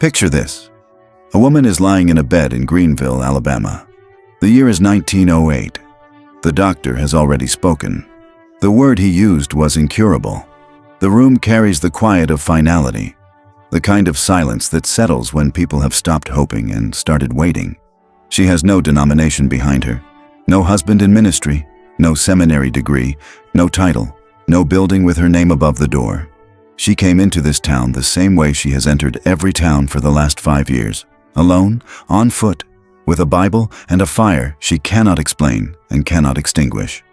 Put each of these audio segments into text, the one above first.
Picture this. A woman is lying in a bed in Greenville, Alabama. The year is 1908. The doctor has already spoken. The word he used was incurable. The room carries the quiet of finality, the kind of silence that settles when people have stopped hoping and started waiting. She has no denomination behind her, no husband in ministry, no seminary degree, no title, no building with her name above the door. She came into this town the same way she has entered every town for the last 5 years, alone, on foot, with a Bible and a fire she cannot explain and cannot extinguish.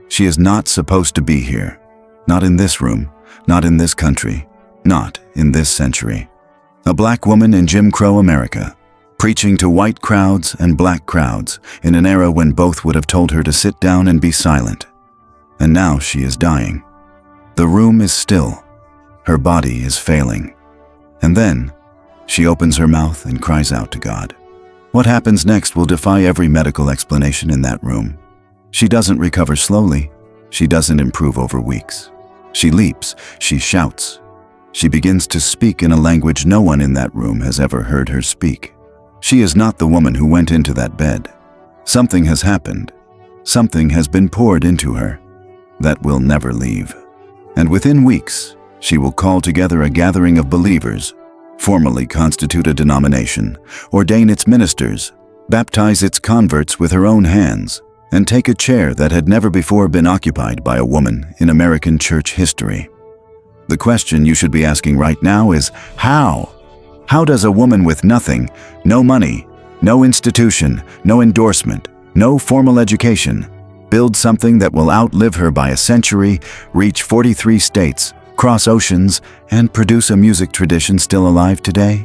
She is not supposed to be here, not in this room, not in this country, not in this century. A black woman in Jim Crow America, preaching to white crowds and black crowds in an era when both would have told her to sit down and be silent. And now she is dying. The room is still. Her body is failing. And then she opens her mouth and cries out to God. What happens next will defy every medical explanation in that room. She doesn't recover slowly. She doesn't improve over weeks. She leaps. She shouts. She begins to speak in a language no one in that room has ever heard her speak. She is not the woman who went into that bed. Something has happened. Something has been poured into her that will never leave. And within weeks, she will call together a gathering of believers, formally constitute a denomination, ordain its ministers, baptize its converts with her own hands, and take a chair that had never before been occupied by a woman in American church history. The question you should be asking right now is, how? How does a woman with nothing, no money, no institution, no endorsement, no formal education, build something that will outlive her by a century, reach 43 states, cross oceans, and produce a music tradition still alive today?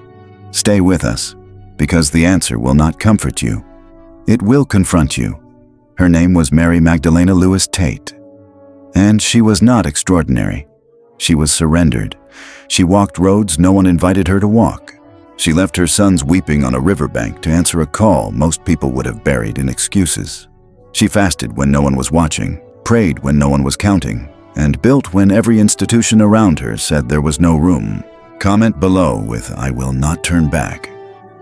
Stay with us, because the answer will not comfort you. It will confront you. Her name was Mary Magdalena Lewis Tate. And she was not extraordinary. She was surrendered. She walked roads no one invited her to walk. She left her sons weeping on a riverbank to answer a call most people would have buried in excuses. She fasted when no one was watching, prayed when no one was counting, and built when every institution around her said there was no room. Comment below with "I will not turn back."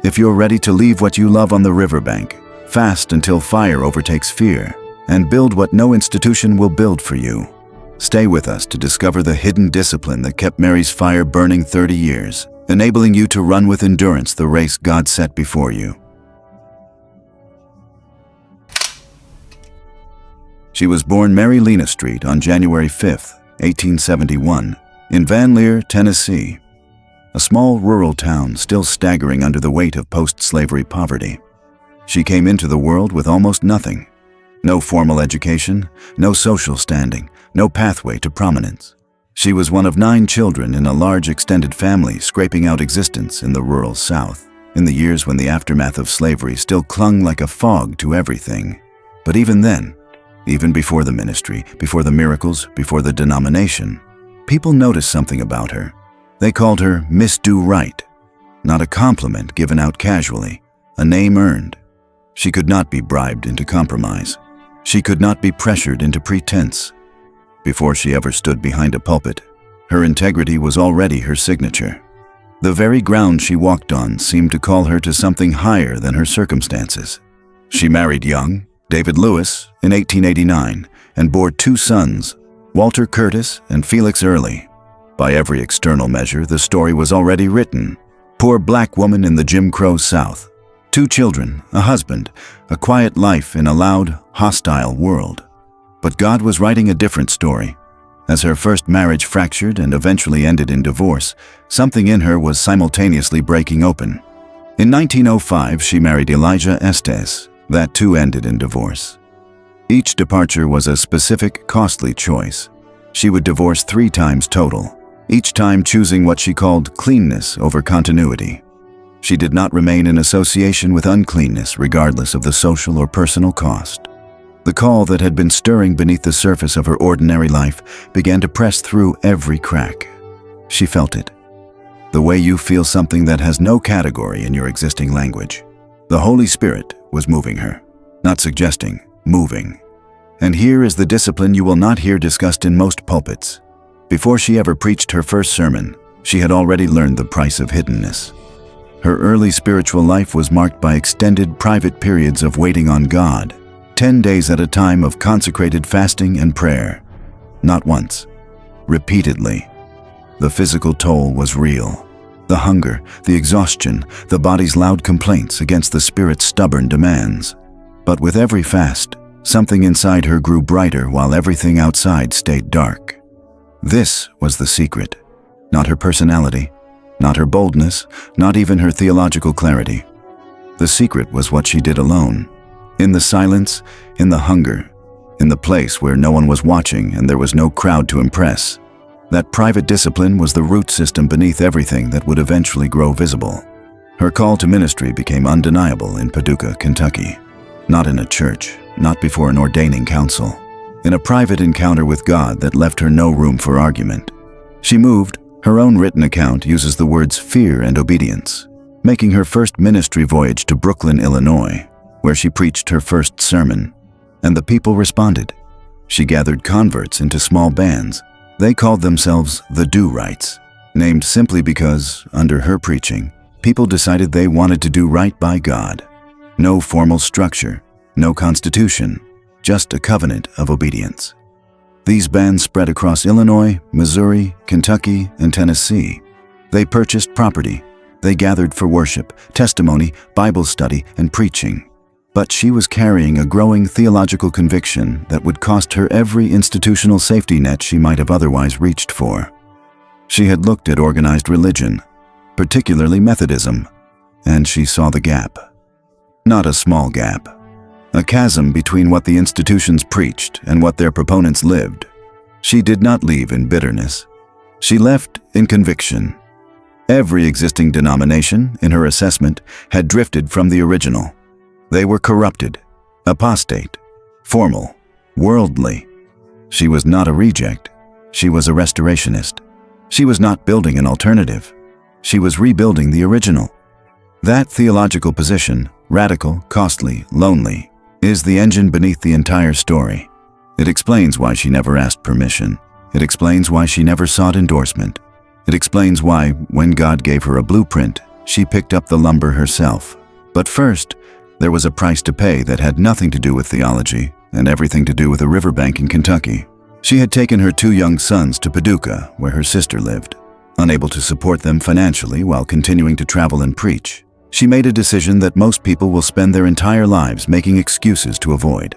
If you're ready to leave what you love on the riverbank, fast until fire overtakes fear, and build what no institution will build for you. Stay with us to discover the hidden discipline that kept Mary's fire burning 30 years, enabling you to run with endurance the race God set before you. She was born Mary Lena Street on January 5, 1871, in Van Lear, Tennessee, a small rural town still staggering under the weight of post-slavery poverty. She came into the world with almost nothing. No formal education, no social standing, no pathway to prominence. She was one of 9 children in a large extended family scraping out existence in the rural South, in the years when the aftermath of slavery still clung like a fog to everything. But even then, even before the ministry, before the miracles, before the denomination, people noticed something about her. They called her Miss Do Right, not a compliment given out casually, a name earned. She could not be bribed into compromise. She could not be pressured into pretense. Before she ever stood behind a pulpit, her integrity was already her signature. The very ground she walked on seemed to call her to something higher than her circumstances. She married young, David Lewis, in 1889, and bore 2 sons, Walter Curtis and Felix Early. By every external measure, the story was already written. Poor black woman in the Jim Crow South. 2 children, a husband, a quiet life in a loud, hostile world. But God was writing a different story. As her first marriage fractured and eventually ended in divorce, something in her was simultaneously breaking open. In 1905, she married Elijah Estes. That too ended in divorce. Each departure was a specific, costly choice. She would divorce 3 times total, each time choosing what she called cleanness over continuity. She did not remain in association with uncleanness regardless of the social or personal cost. The call that had been stirring beneath the surface of her ordinary life began to press through every crack. She felt it. The way you feel something that has no category in your existing language. The Holy Spirit was moving her, not suggesting, moving. And here is the discipline you will not hear discussed in most pulpits. Before she ever preached her first sermon, she had already learned the price of hiddenness. Her early spiritual life was marked by extended private periods of waiting on God, 10 days at a time of consecrated fasting and prayer. Not once, repeatedly. The physical toll was real. The hunger, the exhaustion, the body's loud complaints against the spirit's stubborn demands. But with every fast, something inside her grew brighter while everything outside stayed dark. This was the secret. Not her personality, not her boldness, not even her theological clarity. The secret was what she did alone. In the silence, in the hunger, in the place where no one was watching and there was no crowd to impress. That private discipline was the root system beneath everything that would eventually grow visible. Her call to ministry became undeniable in Paducah, Kentucky. Not in a church, not before an ordaining council. In a private encounter with God that left her no room for argument. She moved. Her own written account uses the words fear and obedience, making her first ministry voyage to Brooklyn, Illinois, where she preached her first sermon. And the people responded. She gathered converts into small bands. They called themselves the Do-Rights, named simply because, under her preaching, people decided they wanted to do right by God. No formal structure, no constitution, just a covenant of obedience. These bands spread across Illinois, Missouri, Kentucky, and Tennessee. They purchased property. They gathered for worship, testimony, Bible study, and preaching. But she was carrying a growing theological conviction that would cost her every institutional safety net she might have otherwise reached for. She had looked at organized religion, particularly Methodism, and she saw the gap. Not a small gap. A chasm between what the institutions preached and what their proponents lived. She did not leave in bitterness. She left in conviction. Every existing denomination, in her assessment, had drifted from the original. They were corrupted, apostate, formal, worldly. She was not a reject. She was a restorationist. She was not building an alternative. She was rebuilding the original. That theological position, radical, costly, lonely, is the engine beneath the entire story. It explains why she never asked permission. It explains why she never sought endorsement. It explains why, when God gave her a blueprint, she picked up the lumber herself. But first, there was a price to pay that had nothing to do with theology and everything to do with a riverbank in Kentucky. She had taken her 2 young sons to Paducah, where her sister lived. Unable to support them financially while continuing to travel and preach, she made a decision that most people will spend their entire lives making excuses to avoid.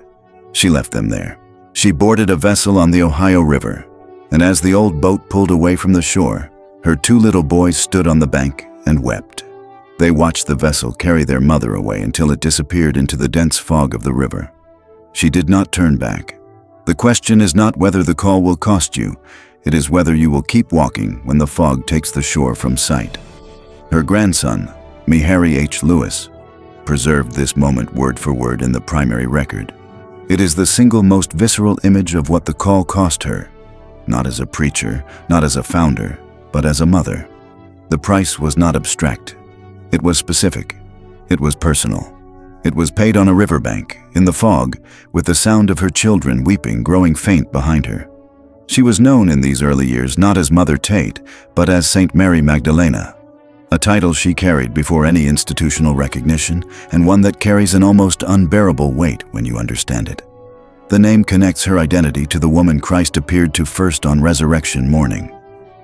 She left them there. She boarded a vessel on the Ohio River, and as the old boat pulled away from the shore, her 2 little boys stood on the bank and wept. They watched the vessel carry their mother away until it disappeared into the dense fog of the river. She did not turn back. The question is not whether the call will cost you, it is whether you will keep walking when the fog takes the shore from sight. Her grandson, Mary H. Lewis, preserved this moment word for word in the primary record. It is the single most visceral image of what the call cost her, not as a preacher, not as a founder, but as a mother. The price was not abstract. It was specific. It was personal. It was paid on a riverbank, in the fog, with the sound of her children weeping growing faint behind her. She was known in these early years not as Mother Tate, but as Saint Mary Magdalena, a title she carried before any institutional recognition, and one that carries an almost unbearable weight when you understand it. The name connects her identity to the woman Christ appeared to first on resurrection morning,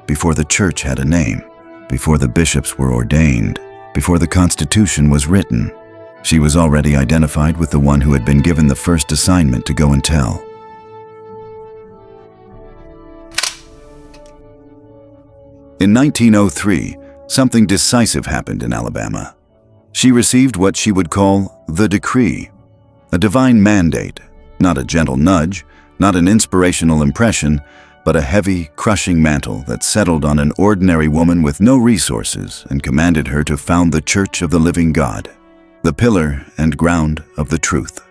before the church had a name, before the bishops were ordained, before the Constitution was written. She was already identified with the one who had been given the first assignment to go and tell. In 1903, something decisive happened in Alabama. She received what she would call the decree, a divine mandate, not a gentle nudge, not an inspirational impression, but a heavy, crushing mantle that settled on an ordinary woman with no resources and commanded her to found the Church of the Living God, the pillar and ground of the truth.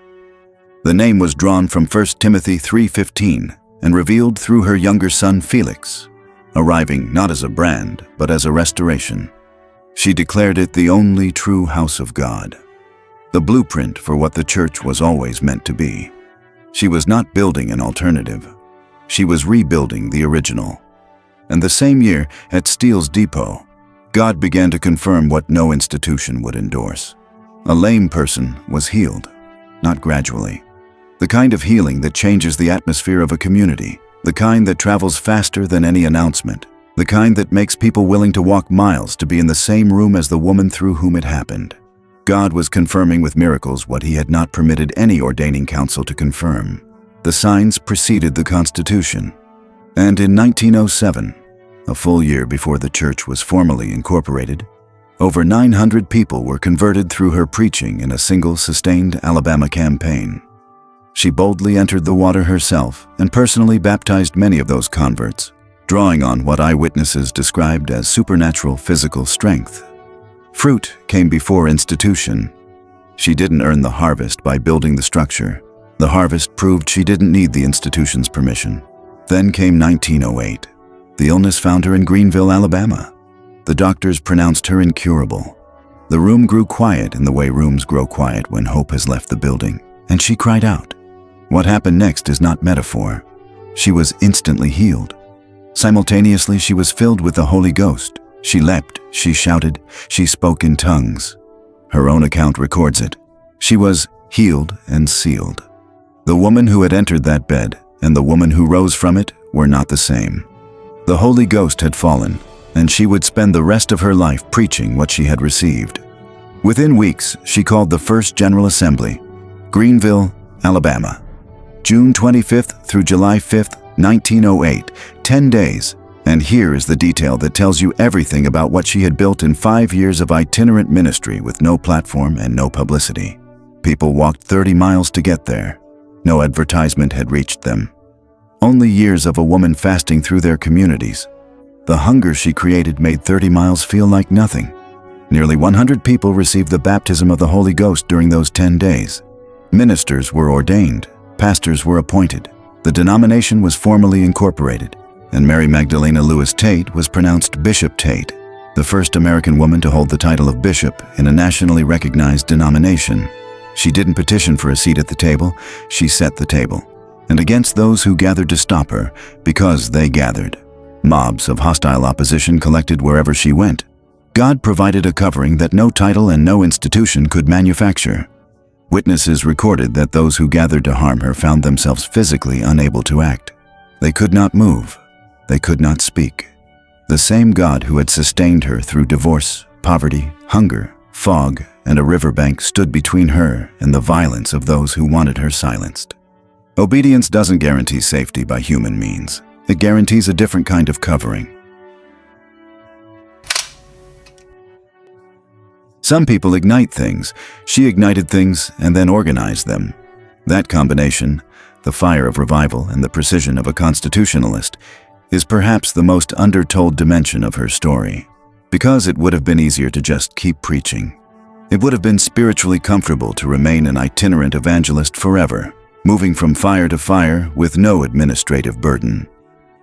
The name was drawn from 1 Timothy 3:15 and revealed through her younger son Felix, arriving not as a brand, but as a restoration. She declared it the only true house of God, the blueprint for what the church was always meant to be. She was not building an alternative. She was rebuilding the original. And the same year, at Steele's Depot, God began to confirm what no institution would endorse. A lame person was healed, not gradually. The kind of healing that changes the atmosphere of a community, the kind that travels faster than any announcement, the kind that makes people willing to walk miles to be in the same room as the woman through whom it happened. God was confirming with miracles what he had not permitted any ordaining council to confirm. The signs preceded the Constitution. And in 1907, a full year before the church was formally incorporated, over 900 people were converted through her preaching in a single sustained Alabama campaign. She boldly entered the water herself and personally baptized many of those converts, drawing on what eyewitnesses described as supernatural physical strength. Fruit came before institution. She didn't earn the harvest by building the structure. The harvest proved she didn't need the institution's permission. Then came 1908. The illness found her in Greenville, Alabama. The doctors pronounced her incurable. The room grew quiet in the way rooms grow quiet when hope has left the building, and she cried out. What happened next is not metaphor. She was instantly healed. Simultaneously, she was filled with the Holy Ghost. She leapt, she shouted, she spoke in tongues. Her own account records it. She was healed and sealed. The woman who had entered that bed and the woman who rose from it were not the same. The Holy Ghost had fallen, and she would spend the rest of her life preaching what she had received. Within weeks, she called the First General Assembly, Greenville, Alabama. June 25th through July 5th, 1908, 10 days, and here is the detail that tells you everything about what she had built in 5 years of itinerant ministry with no platform and no publicity. People walked 30 miles to get there. No advertisement had reached them. Only years of a woman fasting through their communities. The hunger she created made 30 miles feel like nothing. Nearly 100 people received the baptism of the Holy Ghost during those 10 days. Ministers were ordained, pastors were appointed, the denomination was formally incorporated, and Mary Magdalena Lewis Tate was pronounced Bishop Tate, the first American woman to hold the title of bishop in a nationally recognized denomination. She didn't petition for a seat at the table, she set the table. And against those who gathered to stop her, because they gathered. Mobs of hostile opposition collected wherever she went. God provided a covering that no title and no institution could manufacture. Witnesses recorded that those who gathered to harm her found themselves physically unable to act. They could not move. They could not speak. The same God who had sustained her through divorce, poverty, hunger, fog, and a riverbank stood between her and the violence of those who wanted her silenced. Obedience doesn't guarantee safety by human means. It guarantees a different kind of covering. Some people ignite things. She ignited things and then organized them. That combination, the fire of revival and the precision of a constitutionalist, is perhaps the most undertold dimension of her story. Because it would have been easier to just keep preaching. It would have been spiritually comfortable to remain an itinerant evangelist forever, moving from fire to fire with no administrative burden.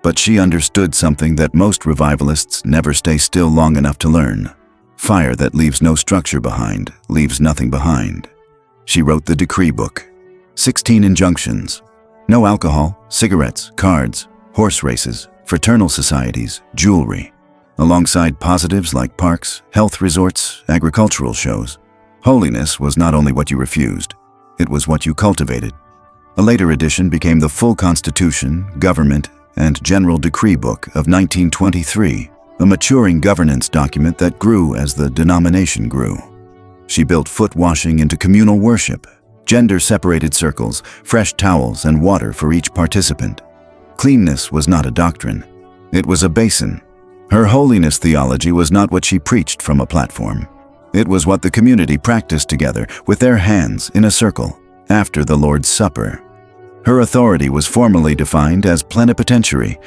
But she understood something that most revivalists never stay still long enough to learn. Fire that leaves no structure behind, leaves nothing behind. She wrote the decree book. 16 injunctions. No alcohol, cigarettes, cards, horse races, fraternal societies, jewelry. Alongside positives like parks, health resorts, agricultural shows. Holiness was not only what you refused, it was what you cultivated. A later edition became the full Constitution, Government, and General Decree Book of 1923, a maturing governance document that grew as the denomination grew. She built foot washing into communal worship, gender-separated circles, fresh towels, and water for each participant. Cleanness was not a doctrine. It was a basin. Her holiness theology was not what she preached from a platform. It was what the community practiced together with their hands in a circle after the Lord's Supper. Her authority was formally defined as plenipotentiary,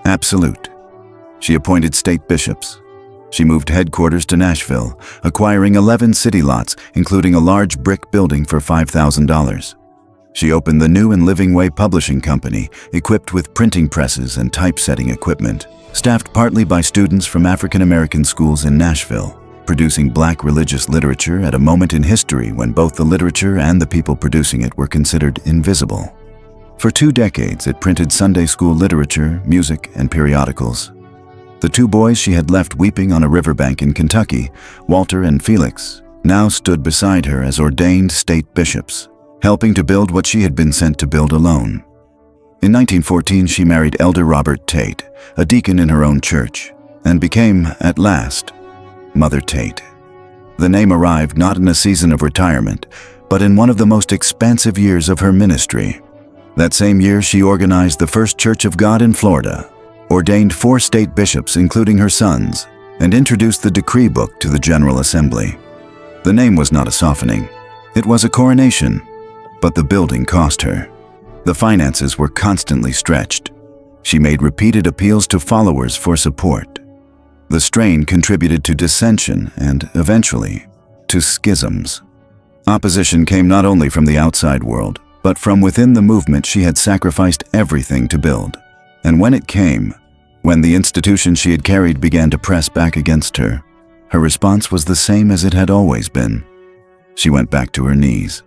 absolute. She appointed state bishops. She moved headquarters to Nashville, acquiring 11 city lots, including a large brick building for $5,000. She opened the New and Living Way Publishing Company, equipped with printing presses and typesetting equipment, staffed partly by students from African American schools in Nashville, producing Black religious literature at a moment in history when both the literature and the people producing it were considered invisible. For 2 decades, it printed Sunday school literature, music, and periodicals. The two boys she had left weeping on a riverbank in Kentucky, Walter and Felix, now stood beside her as ordained state bishops, helping to build what she had been sent to build alone. In 1914, she married Elder Robert Tate, a deacon in her own church, and became, at last, Mother Tate. The name arrived not in a season of retirement, but in one of the most expansive years of her ministry. That same year, she organized the first Church of God in Florida, ordained 4 state bishops, including her sons, and introduced the decree book to the General Assembly. The name was not a softening. It was a coronation, but the building cost her. The finances were constantly stretched. She made repeated appeals to followers for support. The strain contributed to dissension and, eventually, to schisms. Opposition came not only from the outside world, but from within the movement she had sacrificed everything to build. And when it came, when the institution she had carried began to press back against her, her response was the same as it had always been. She went back to her knees.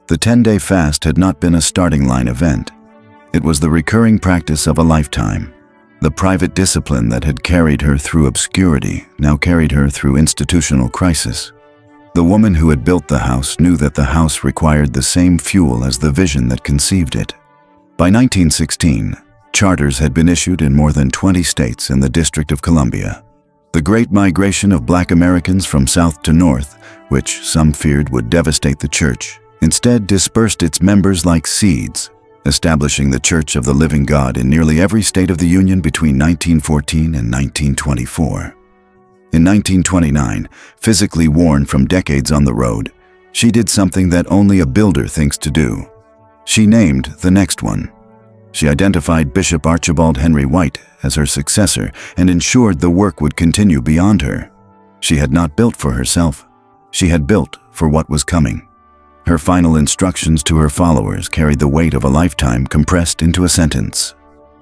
The 10-day fast had not been a starting line event. It was the recurring practice of a lifetime. The private discipline that had carried her through obscurity now carried her through institutional crisis. The woman who had built the house knew that the house required the same fuel as the vision that conceived it. By 1916, charters had been issued in more than 20 states in the District of Columbia. The great migration of Black Americans from south to north, which some feared would devastate the church, instead dispersed its members like seeds, establishing the Church of the Living God in nearly every state of the Union between 1914 and 1924. In 1929, physically worn from decades on the road, she did something that only a builder thinks to do. She named the next one. She identified Bishop Archibald Henry White as her successor and ensured the work would continue beyond her. She had not built for herself. She had built for what was coming. Her final instructions to her followers carried the weight of a lifetime compressed into a sentence.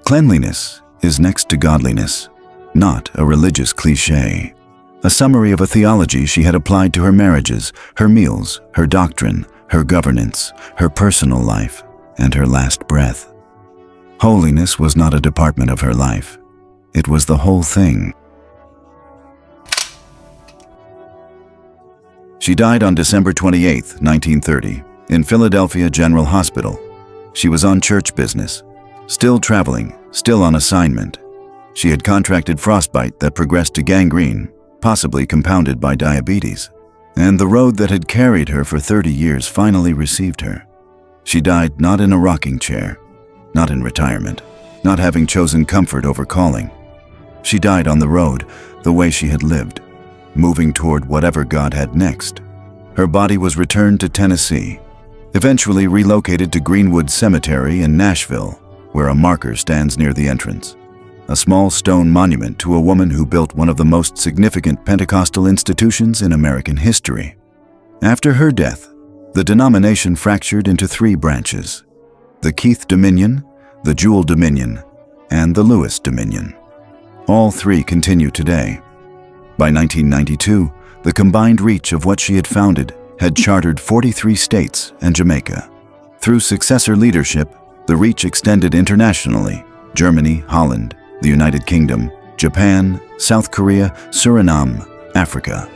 Cleanliness is next to godliness, not a religious cliché. A summary of a theology she had applied to her marriages, her meals, her doctrine, her governance, her personal life, and her last breath. Holiness was not a department of her life. It was the whole thing. She died on December 28, 1930, in Philadelphia General Hospital. She was on church business, still traveling, still on assignment. She had contracted frostbite that progressed to gangrene, possibly compounded by diabetes, and the road that had carried her for 30 years finally received her. She died not in a rocking chair, not in retirement, not having chosen comfort over calling. She died on the road, the way she had lived, moving toward whatever God had next. Her body was returned to Tennessee, eventually relocated to Greenwood Cemetery in Nashville, where a marker stands near the entrance, a small stone monument to a woman who built one of the most significant Pentecostal institutions in American history. After her death, the denomination fractured into 3 branches: the Keith Dominion, the Jewel Dominion, and the Lewis Dominion. All 3 continue today. By 1992, the combined reach of what she had founded had chartered 43 states and Jamaica. Through successor leadership, the reach extended internationally: Germany, Holland, the United Kingdom, Japan, South Korea, Suriname, Africa.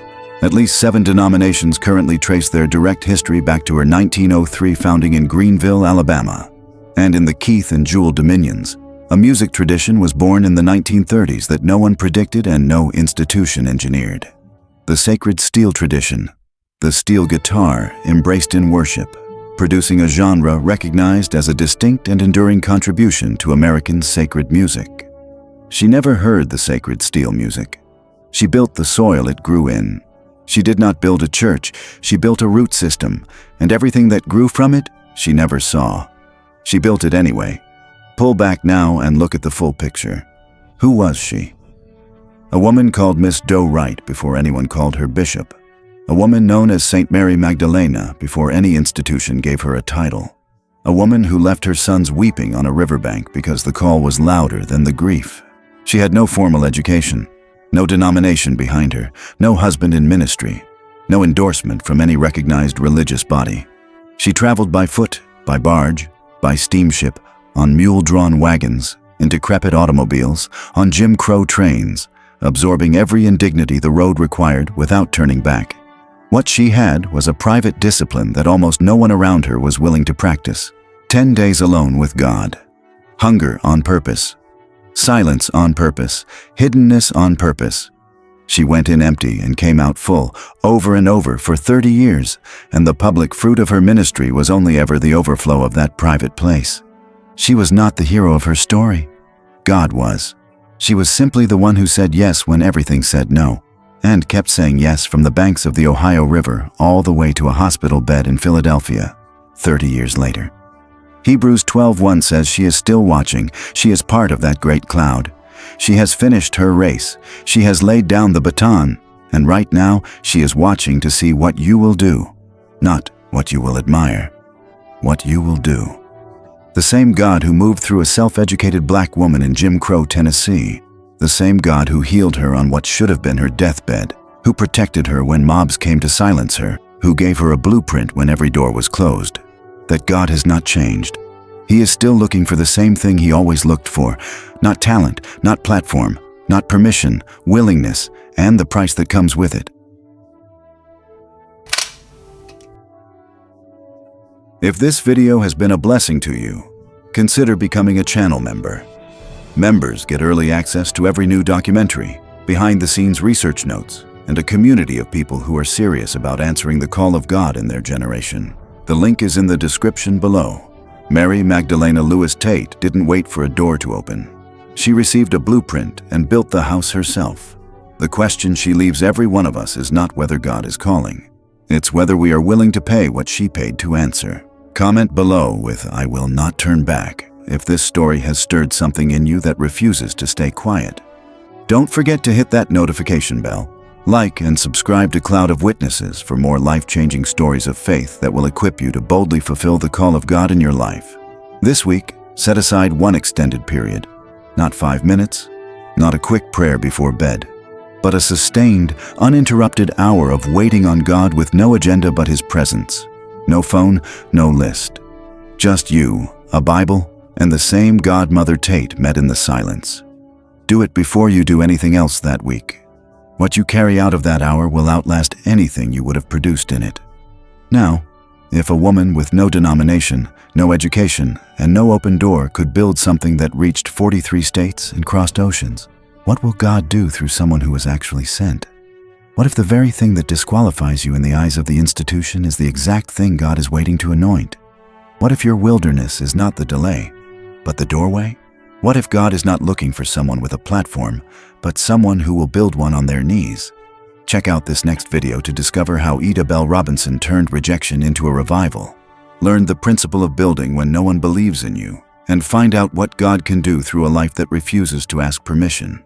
At least 7 denominations currently trace their direct history back to her 1903 founding in Greenville, Alabama. And in the Keith and Jewel Dominions, a music tradition was born in the 1930s that no one predicted and no institution engineered. The sacred steel tradition, the steel guitar embraced in worship, producing a genre recognized as a distinct and enduring contribution to American sacred music. She never heard the sacred steel music. She built the soil it grew in. She did not build a church, she built a root system, and everything that grew from it, she never saw. She built it anyway. Pull back now and look at the full picture. Who was she? A woman called Miss Doe Wright before anyone called her bishop. A woman known as St. Mary Magdalena before any institution gave her a title. A woman who left her sons weeping on a riverbank because the call was louder than the grief. She had no formal education, no denomination behind her, no husband in ministry, no endorsement from any recognized religious body. She traveled by foot, by barge, by steamship, on mule-drawn wagons, in decrepit automobiles, on Jim Crow trains, absorbing every indignity the road required without turning back. What she had was a private discipline that almost no one around her was willing to practice. 10 days alone with God. Hunger on purpose. Silence on purpose. Hiddenness on purpose. She went in empty and came out full, over and over for 30 years, and the public fruit of her ministry was only ever the overflow of that private place. She was not the hero of her story. God was. She was simply the one who said yes when everything said no, and kept saying yes from the banks of the Ohio River all the way to a hospital bed in Philadelphia, 30 years later. Hebrews 12:1 says she is still watching. She is part of that great cloud. She has finished her race. She has laid down the baton, and right now she is watching to see what you will do. Not what you will admire. What you will do. The same God who moved through a self-educated black woman in Jim Crow, Tennessee. The same God who healed her on what should have been her deathbed, who protected her when mobs came to silence her, who gave her a blueprint when every door was closed. That God has not changed. He is still looking for the same thing he always looked for. Not talent, not platform, not permission, willingness, and the price that comes with it. If this video has been a blessing to you, consider becoming a channel member. Members get early access to every new documentary, behind-the-scenes research notes, and a community of people who are serious about answering the call of God in their generation. The link is in the description below. Mary Magdalena Lewis Tate didn't wait for a door to open. She received a blueprint and built the house herself. The question she leaves every one of us is not whether God is calling. It's whether we are willing to pay what she paid to answer. Comment below with "I will not turn back" if this story has stirred something in you that refuses to stay quiet. Don't forget to hit that notification bell. Like and subscribe to Cloud of Witnesses for more life-changing stories of faith that will equip you to boldly fulfill the call of God in your life. This week, set aside one extended period. Not 5 minutes, not a quick prayer before bed, but a sustained, uninterrupted hour of waiting on God with no agenda but His presence. No phone, no list. Just you, a Bible, and the same God Mother Tate met in the silence. Do it before you do anything else that week. What you carry out of that hour will outlast anything you would have produced in it. Now, if a woman with no denomination, no education, and no open door could build something that reached 43 states and crossed oceans, what will God do through someone who was actually sent? What if the very thing that disqualifies you in the eyes of the institution is the exact thing God is waiting to anoint? What if your wilderness is not the delay, but the doorway? What if God is not looking for someone with a platform, but someone who will build one on their knees? Check out this next video to discover how Ida Bell Robinson turned rejection into a revival. Learn the principle of building when no one believes in you, and find out what God can do through a life that refuses to ask permission.